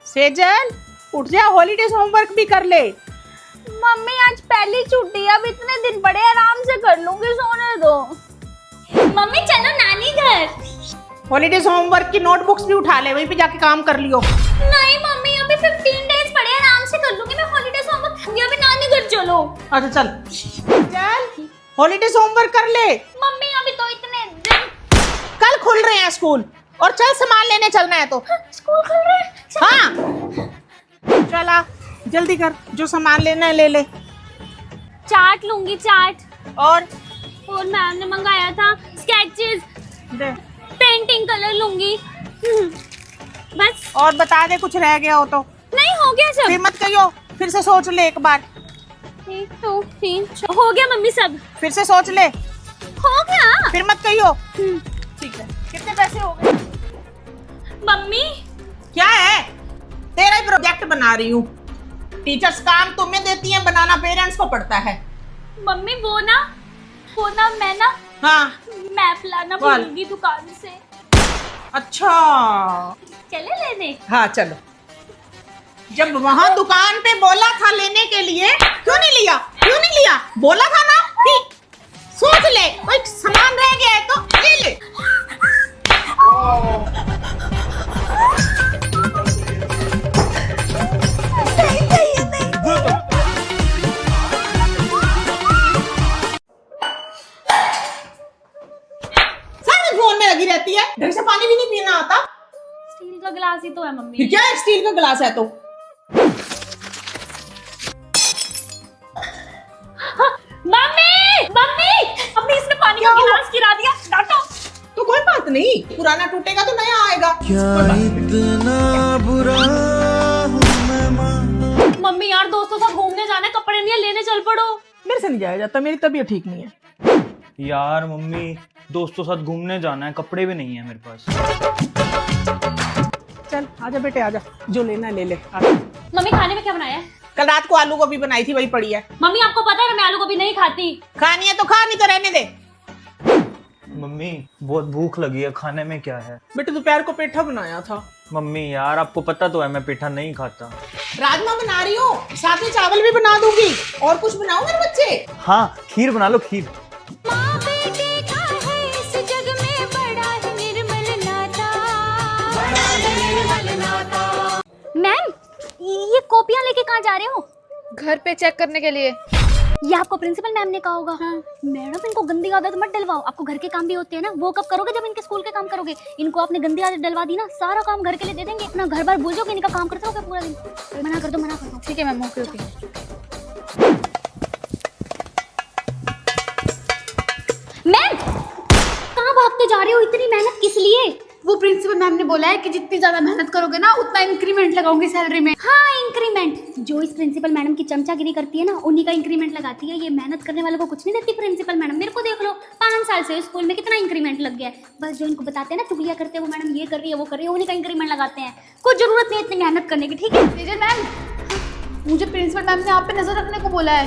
सेजल उठ जा, holidays homework भी कर ले। मम्मी आज पहली छुट्टी है, अब इतने दिन बड़े आराम से कर लूंगी, सोने दो। मम्मी चलो नानी घर। हॉलीडेज होमवर्क की नोटबुक्स भी उठा ले, वहीं पे जाके काम कर लियो। नहीं मम्मी अभी 15 डेज पड़े, आराम से कर लूंगी मैं हॉलीडेज होमवर्क। अभी नानी घर चलो। अच्छा चल चल, हॉलीडेज होमवर्क कर ले। मम्मी अभी तो इतने दिन। कल खुल रहे हैं स्कूल, और चल सामान लेने चलना है तो। स्कूल खुल रहे हैं। हाँ चला जल्दी कर, जो सामान लेना है ले ले। चाट लूंगी, चाट। और मैम ने मंगाया था स्केचेस, दे। पेंटिंग कलर लूंगी। बस। और बता दे कुछ रह गया हो तो। नहीं हो गया सब। फिर मत कहियो, फिर से सोच ले एक बार। 1 2 3 हो गया मम्मी सब। फिर से सोच ले, हो गया। फिर मत कहियो। ठीक है, कितने पैसे हो गए? मम्मी क्या है? तेरा ही प्रोजेक्ट बना रही हूँ। टीचर्स काम तुम्हें देती हैं, बनाना पेरेंट्स को पड़ता है। मम्मी वो ना मैं ना हाँ मैप लाना भूल गई दुकान से। अच्छा चले लेने। हाँ चलो। जब वहाँ दुकान पे बोला था लेने के लिए, क्यों नहीं लिया? क्यों नहीं लिया? बोला था ना कि सोच ले, कोई सामान रह गया है तो ले ले। सारी फोन में लगी रहती है, ढंग से पानी भी नहीं पीना आता। स्टील का गिलास ही तो है मम्मी। फिर क्या है, स्टील का गिलास है तो। मम्मी अपनी इसने पानी का गिलास गिरा दिया, डांटो। तो कोई बात नहीं, पुराना टूटेगा तो नया आएगा। क्या इतना बुरा हूँ मैं माँ। मम्मी यार दोस्तों साथ घूमने जाना है, कपड़े नहीं है, लेने चल पड़ो। मेरे से नहीं जाया जाता, मेरी तबीयत ठीक नहीं है। यार मम्मी दोस्तों साथ घूमने जाना है, कपड़े भी नहीं है मेरे पास। चल आजा बेटे आजा, जो लेना है ले ले। आजा। मम्मी खाने में क्या बनाया है? कल रात को आलू गोभी बनाई थी, वही पड़ी है। मम्मी आपको पता है ना मैं आलू गोभी नहीं खाती। खानी है तो खा, नहीं तो रहने दे। मम्मी बहुत भूख लगी है, खाने में क्या है? बेटे दोपहर को पेठा बनाया था। मम्मी यार आपको पता तो है मैं पेठा नहीं खाता। राजमा बना रही हूँ, साथ में चावल भी बना दूंगी। और कुछ बनाओ मेरे बच्चे। हाँ खीर बना लो, खीर। मैम ये कॉपियां लेके कहाँ जा रहे हो? घर पे चेक करने के लिए। ये आपको प्रिंसिपल मैम ने कहा होगा। हाँ। मैडम इनको गंदी आदत मत डलवाओ, आपको घर के काम भी होते हैं ना, वो कब करोगे जब इनके स्कूल के काम करोगे। इनको आपने गंदी आदत डलवा दी ना, सारा काम घर के लिए दे देंगे, अपना घर बार भूल जाओगे, इनका काम करते रहोगे पूरा दिन। मना कर दो। ठीक है मैम, ओके। मैम कहाँ भागते जा रहे हो, इतनी मेहनत किस लिए? वो प्रिंसिपल मैम ने बोला है कि जितनी ज्यादा मेहनत करोगे ना उतना इंक्रीमेंट लगाऊंगी सैलरी में। हाँ इंक्रीमेंट, जो इस प्रिंसिपल मैडम की चमचागिरी करती है ना उन्हीं का इंक्रीमेंट लगाती है। ये मेहनत करने वालों को कुछ नहीं देती प्रिंसिपल मैडम। मेरे को देख लो, 5 साल से स्कूल में कितना इंक्रीमेंट लग गया है। बस जो इनको बताते हैं ना चुगलियां करते हैं वो मैडम ये कर रही है वो कर रही है, उन्हीं का इंक्रीमेंट लगाते हैं। कोई जरूरत नहीं इतनी मेहनत करने की। ठीक है सेजल मैम, मुझे प्रिंसिपल मैम ने आप पे नजर रखने को बोला है।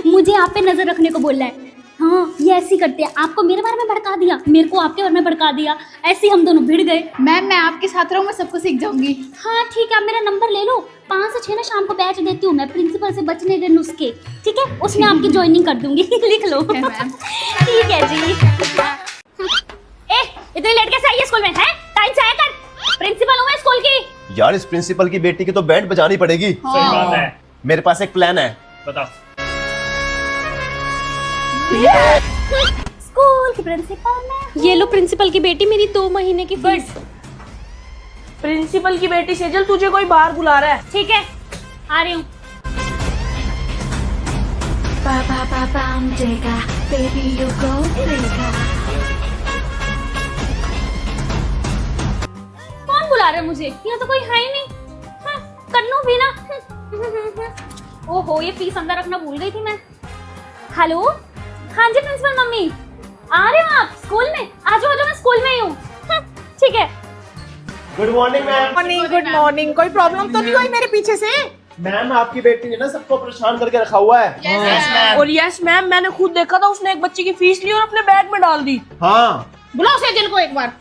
मुझे आप पे नजर रखने को बोला है। हाँ ये ऐसी करते हैं, आपको मेरे बारे में भड़का दिया, मेरे को आपके बारे में भड़का दिया, ऐसे हम दोनों भिड़ गए। मैम मैं आपके साथ रहूँ, मैं सबको सीख जाऊंगी। हाँ ठीक है, आप मेरा नंबर ले लो, 5 से 6 ना शाम को बैच देती हूँ मैं, प्रिंसिपल से बचने के नुस्खे। ठीक है, उसमें आपकी ज्वाइनिंग कर दूंगी। लिख लो मैम। ठीक है जी। ए इतनी लेट कैसे आई है स्कूल में? है टाइम से आया कर, प्रिंसिपल हूँ मैं स्कूल की। यार इस प्रिंसिपल की बेटी की तो बैंड बजानी पड़ेगी। सही बात है। मेरे पास एक प्लान है। बताओ। स्कूल की प्रिंसिपल में ये लो प्रिंसिपल की बेटी, मेरी 2 महीने की फीस। प्रिंसिपल की बेटी सेजल, तुझे कोई बाहर बुला रहा है। ठीक है आ रही हूँ। कौन बुला रहा है मुझे? यहाँ तो कोई है ही नहीं। कन्नू भी ना। ओहो ये फीस अंदर रखना भूल गई थी मैं। हेलो हाँ जी प्रिंसिपल मम्मी, आ रहे हो आप स्कूल में? आ जाओ मैं स्कूल में ही हूँ। ठीक है। Good morning ma'am. Morning, good morning. कोई प्रॉब्लम तो नहीं हुई मेरे पीछे से? मैम आपकी बेटी ने ना सबको परेशान करके रखा हुआ है। और यस मैम, मैंने खुद देखा था, उसने एक बच्चे की फीस ली और अपने बैग में डाल दी। हाँ बुलाओ सेजल को एक बार।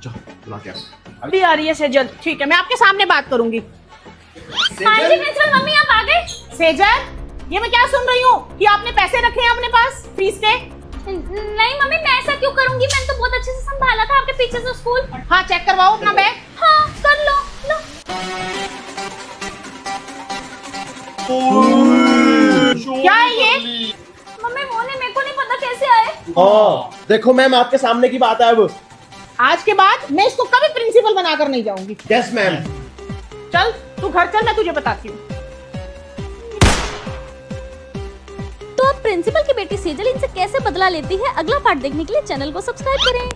चलो बुला के आओ। अभी आ रही है सेजल, ठीक है मैं आपके सामने बात करूंगी। हाँ जी प्रिंसिपल मम्मी आप आ गए। सेजल, ये मैं क्या सुन रही हूँ कि आपने पैसे रखे हैं अपने पास फीस के? नहीं मम्मी मैं ऐसा क्यों करूंगी, मैंने तो बहुत अच्छे से संभाला था आपके पीछे से स्कूल। हाँ चेक करवाओ अपना बैग। हाँ कर लो लो। क्या है ये? मम्मी वो नहीं, मेरे को नहीं पता कैसे आए। हाँ देखो मैम, आपके सामने की बात है अब। आज के बाद मैं इसको कभी प्रिंसिपल बनाकर नहीं जाऊंगी। Yes ma'am. चल तू घर चल, मैं तुझे बताती हूँ। तो अब प्रिंसिपल की बेटी सेजल इनसे कैसे बदला लेती है, अगला पार्ट देखने के लिए चैनल को सब्सक्राइब करें।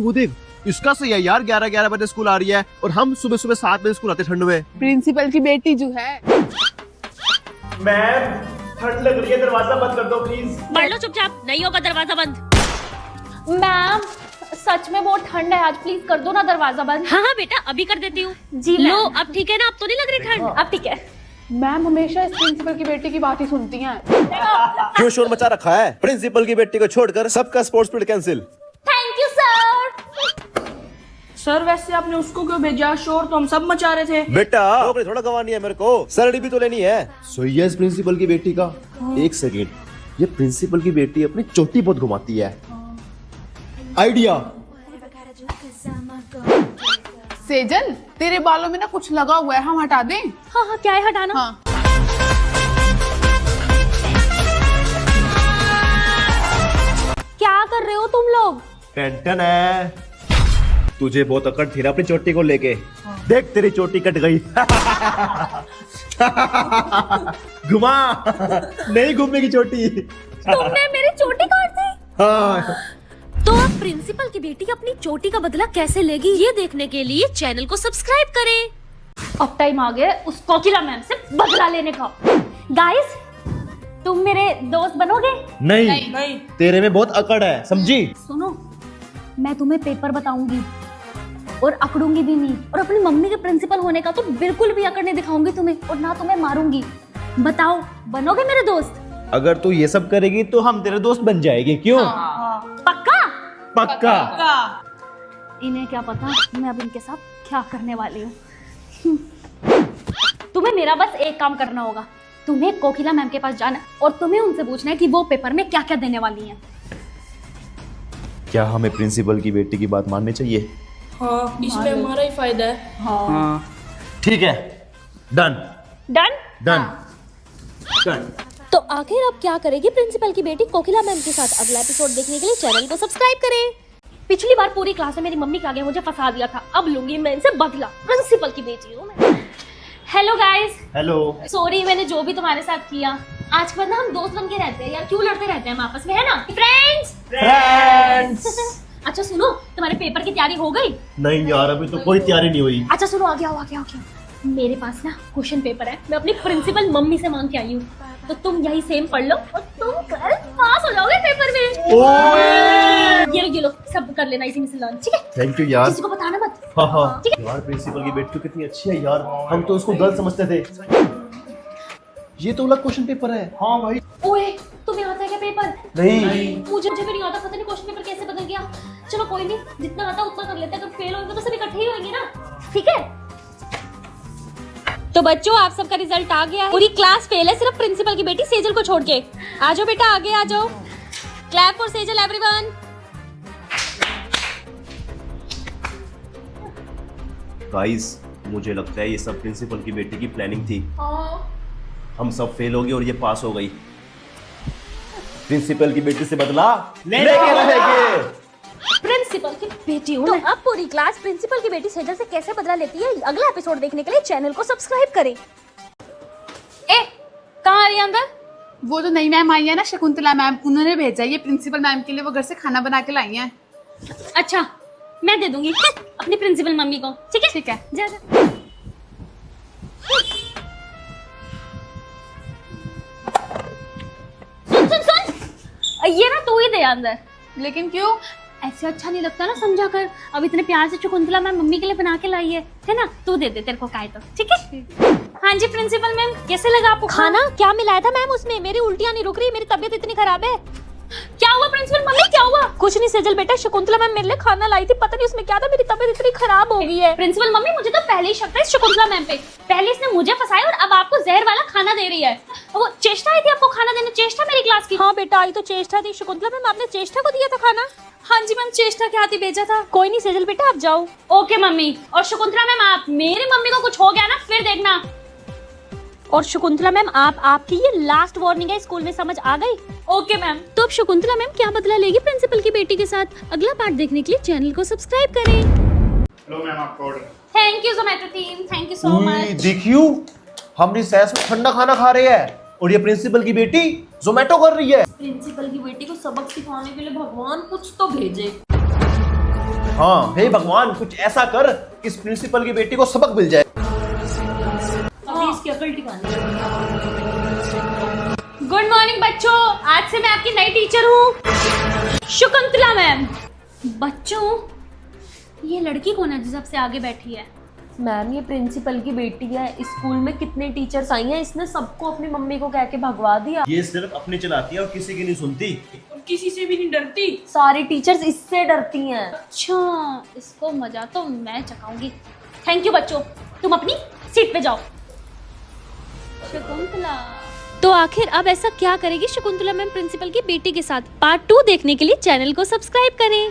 वो देख, इसका सही है यार, 11-11 बजे स्कूल आ रही है और हम सुबह सुबह 7 बजे स्कूल आते ठंड में। प्रिंसिपल की बेटी जो है। मैम ठंड लग रही है, दरवाजा बंद कर दो प्लीज। पढ़ लो चुपचाप, नहीं होगा दरवाजा बंद। मैम सच में बहुत ठंड है आज, प्लीज कर दो ना दरवाजा बंद। हाँ हाँ बेटा अभी कर देती हूँ। जी लो अब ठीक है ना, अब तो नहीं लग रही ठंड? अब ठीक है। मैम हमेशा इस प्रिंसिपल की बेटी की बात ही सुनती हैं। क्यों शोर मचा रखा है? प्रिंसिपल की बेटी को छोड़कर सबका sports period cancel. Thank you sir. Sir वैसे आपने उसको क्यों भेजा? शोर तो हम सब मचा रहे थे। बेटा नौकरी थोड़ा गंवानी है मेरे को, सैलरी भी तो लेनी है। सोइए इस प्रिंसिपल की बेटी का। एक सेकेंड, ये प्रिंसिपल की बेटी अपनी चोटी बहुत घुमाती है। आइडिया। सेजल तेरे बालों में ना कुछ लगा हुआ है, हम हटा दें? हाँ हाँ क्या है हटाना? हाँ। क्या कर रहे हो तुम लोग? टेंशन है, तुझे बहुत अकड़ थी ना अपनी चोटी को लेके। देख तेरी चोटी कट गई। घुमा, नहीं घूमेगी चोटी। तुमने मेरी चोटी काट दी? हाँ। तो अब प्रिंसिपल की बेटी अपनी चोटी का बदला कैसे लेगी, ये देखने के लिए चैनल को सब्सक्राइब करें। अब टाइम आ गया उस कोकिला मैम से बदला लेने का। गाइस तुम मेरे दोस्त बनोगे? नहीं, तेरे में बहुत अकड़ है, समझी? सुनो, मैं तुम्हें पेपर बताऊंगी और अकड़ूंगी भी नहीं, और अपनी मम्मी के प्रिंसिपल होने का तो बिल्कुल भी अकड़ नहीं दिखाऊंगी तुम्हें, और ना तुम्हें मारूंगी। बताओ बनोगे मेरे दोस्त? अगर तू ये सब करेगी तो हम तेरे दोस्त बन जाएंगे। क्यों? पक्का? पक्का। इन्हें क्या पता मैं अब इनके साथ क्या करने वाली हूँ। तुम्हें मेरा बस एक काम करना होगा, तुम्हें कोकिला मैम के पास जाना और तुम्हें उनसे पूछना है कि वो पेपर में क्या क्या देने वाली हैं। क्या हमें प्रिंसिपल की बेटी की बात माननी चाहिए? हाँ इसमें हमारा ही फायदा है। हाँ ठीक है, डन डन? Done done. तो आखिर अब क्या करेगी प्रिंसिपल की बेटी कोकिला मैम के साथ, अगला एपिसोड देखने के लिए चैनल को सब्सक्राइब करें। पिछली बार पूरी क्लास में मेरी मम्मी के आगे मुझे फंसा दिया था, अब लूंगी मैं इनसे बदला। प्रिंसिपल की बेटी हूँ मैं। Hello guys. हेलो। सॉरी मैंने जो भी तुम्हारे साथ किया। आज के बाद ना हम दोस्त बन के रहते हैं यार, क्यों लड़ते रहते हैं हम आपस में, है ना फ्रेंड्स? अच्छा सुनो, तुम्हारे पेपर की तैयारी हो गई? नहीं यार, अभी तो कोई तैयारी नहीं हुई। अच्छा सुनो, आगे आओ आगे आओ। मेरे पास ना क्वेश्चन पेपर है, मैं अपनी प्रिंसिपल मम्मी से मांग के आई हूँ, तो तुम यही सेम पढ़ लो और तुम कल पास हो जाओगे पेपर में। ये लो सब कर लेना इसी में से लर्न, ठीक है? थैंक यू यार। किसी को बताना मत। हाँ हाँ ठीक है? यार प्रिंसिपल की बेटी तो कितनी अच्छी है यार, हम तो उसको गलत समझते थे। ये तो अलग क्वेश्चन पेपर है। हाँ भाई। ओए तुम्हें आता है क्या पेपर? नहीं। मुझे भी नहीं आता, पता नहीं क्वेश्चन पेपर कैसे बदल गया। चलो कोई नहीं, जितना आता उतना कर लेते हैं, अगर फेल होंगे तो सब इकट्ठे ही होंगे ना, ठीक है? तो बच्चों आप सबका रिजल्ट आ गया है, पूरी क्लास फेल है सिर्फ प्रिंसिपल की बेटी सेजल को छोड़ के। आ जाओ बेटा आगे आ जाओ। Clap for Sejal everyone. Guys मुझे लगता है ये सब प्रिंसिपल की बेटी की प्लानिंग थी। हम सब फेल हो गए और ये पास हो गई। प्रिंसिपल की बेटी से बदला लेके रहेंगे। प्रिंसिपल की बेटी हूँ तो अब पूरी क्लास प्रिंसिपल की बेटी सेजल से कैसे बदला लेती है, अगला एपिसोड देखने के लिए चैनल को सब्सक्राइब करें। ए कहाँ आ रही है अंदर? वो जो नई मैम आई है ना, शकुंतला मैम, उन्होंने भेजा है ये प्रिंसिपल मैम के लिए, वो घर से खाना बना के लाई हैं। अच्छा मैं दे दूंगी अपनी प्रिंसिपल मम्मी को, ठीक है? ठीक है। जा जा। सुन सुन सुन, ये ना तू ही दे अंदर। लेकिन क्यों? ऐसे अच्छा नहीं लगता ना समझा कर। अब इतने प्यार से शकुंतला मैम मम्मी के लिए बना के लाई है ना? तू दे दे, तेरे को काय तो, ठीक है? हाँ जी प्रिंसिपल मैम, कैसे लगा आपको खाना? क्या मिलाया था मैम उसमें? मेरी उल्टियां नहीं रुक रही, मेरी तबीयत इतनी खराब है। क्या हुआ प्रिंसिपल मम्मी, क्या हुआ? कुछ नहीं सेजल बेटा, शकुंतला मैम मेरे लिए खाना लाई थी, पता नहीं उसमें क्या था, मेरी तबीयत इतनी खराब हो गई है। प्रिंसिपल मम्मी मुझे तो पहले ही शक था इस शकुंतला मैम पे। पहले इसने मुझे फंसाया और अब आपको जहर वाला खाना दे रही है। वो चेष्टा आई थी आपको खाना देने, चेष्टा मेरी क्लास की। हाँ बेटा, आई तो चेष्टा थी। शकुंतला मैम आपने चेष्टा को दिया था खाना? हाँ जी मैम, चेष्टा के हाथ ही भेजा था। कोई नहीं सेजल बेटा, आप जाओ। Okay mummy. और शकुंतला मैम आप, मेरी मम्मी को कुछ हो गया ना फिर देखना। और शकुंतला मैम आपकी ये लास्ट वार्निंग है, स्कूल में समझ आ गई? Okay ma'am. तो अब शकुंतला मैम क्या बदला लेगी प्रिंसिपल की बेटी के साथ? अगला पार्ट देखने के लिए चैनल को सब्सक्राइब करें। लो मैम आपका order. Thank you Zomato team, thank you so much. देखियो, हम रिसेस में ठंडा खाना खा रहे हैं और ये प्रिंसिपल की बेटी जोमेटो कर रही है। प्रिंसिपल की बेटी को सबक सिखाने के लिए भगवान कुछ तो भेजे। हाँ, हे भगवान कुछ ऐसा कर कि इस प्रिंसिपल की बेटी को सबक मिल जाए। अभी इसकी अकल ठिकाने। गुड मॉर्निंग बच्चों, आज से मैं आपकी नई टीचर हूँ शकुंतला मैम। बच्चों, ये लड़की कौन है जो सबसे आगे बैठी है? मैम ये प्रिंसिपल की बेटी है। स्कूल में कितने टीचर्स आई हैं, इसने सबको अपनी मम्मी को कह के भगवा दिया। ये सिर्फ अपनी चलाती है और किसी की नहीं सुनती। किसी से भी नहीं डरती। सारी टीचर्स इससे डरती हैं। अच्छा, इसको मजा तो मैं चखाऊंगी। थैंक यू बच्चों, तुम अपनी सीट पे जाओ। शकुंतला, तो आखिर अब ऐसा क्या करेगी शकुंतला मैम प्रिंसिपल की बेटी के साथ? पार्ट 2 देखने के लिए चैनल को सब्सक्राइब करें।